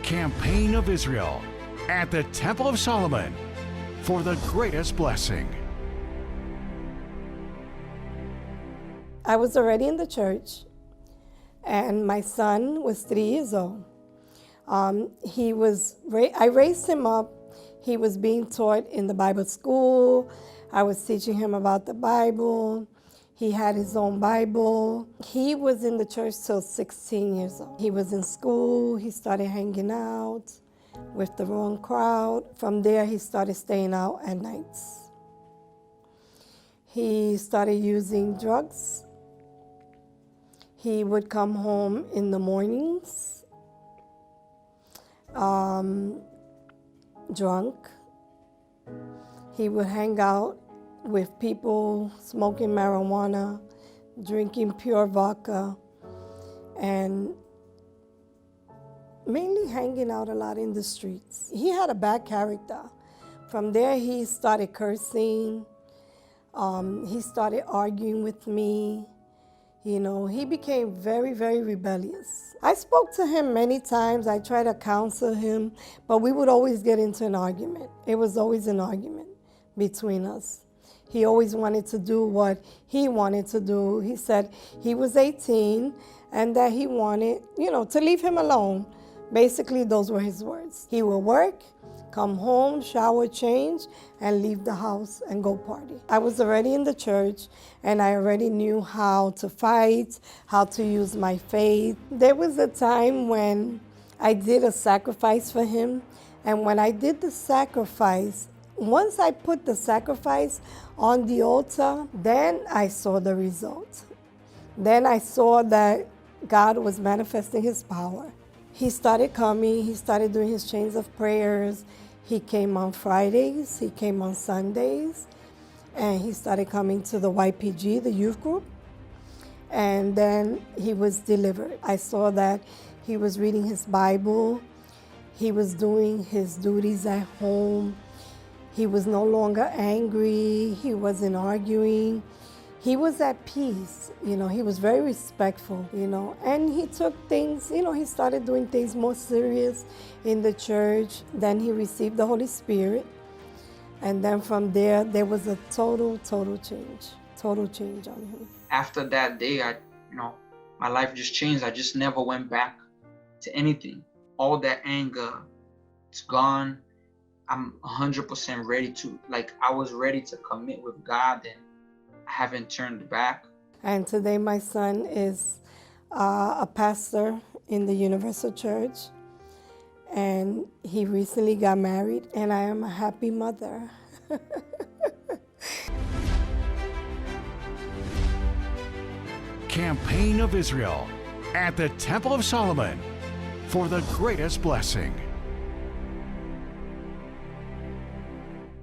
Campaign of Israel at the Temple of Solomon for the greatest blessing. I was already in the church, and my son was 3 years old. I raised him up. He was being taught in the Bible school. I was teaching him about the Bible. He had his own Bible. He was in the church till 16 years old. He was in school. He started hanging out with the wrong crowd. From there, he started staying out at nights. He started using drugs. He would come home in the mornings, drunk. He would hang out with people smoking marijuana, drinking pure vodka, and mainly hanging out a lot in the streets. He had a bad character. From there, he started cursing. He started arguing with me. You know, he became very, very rebellious. I spoke to him many times. I tried to counsel him, but we would always get into an argument. It was always an argument between us. He always wanted to do what he wanted to do. He said he was 18 and that he wanted, to leave him alone. Basically, those were his words. He would work, come home, shower, change, and leave the house and go party. I was already in the church, and I already knew how to fight, how to use my faith. There was a time when I did a sacrifice for him, and when I did the sacrifice, once I put the sacrifice on the altar, then I saw the result. Then I saw that God was manifesting his power. He started coming, he started doing his chains of prayers. He came on Fridays, he came on Sundays, and he started coming to the YPG, the youth group, and then he was delivered. I saw that he was reading his Bible, he was doing his duties at home, he was no longer angry, he wasn't arguing. He was at peace, he was very respectful, and he took things, he started doing things more serious in the church. Then he received the Holy Spirit. And then from there was a total change on him. After that day, my life just changed. I just never went back to anything. All that anger, it's gone. I'm 100% ready to, I was ready to commit with God, and I haven't turned back. And today my son is a pastor in the Universal Church, and he recently got married, and I am a happy mother. Campaign of Israel at the Temple of Solomon for the greatest blessing.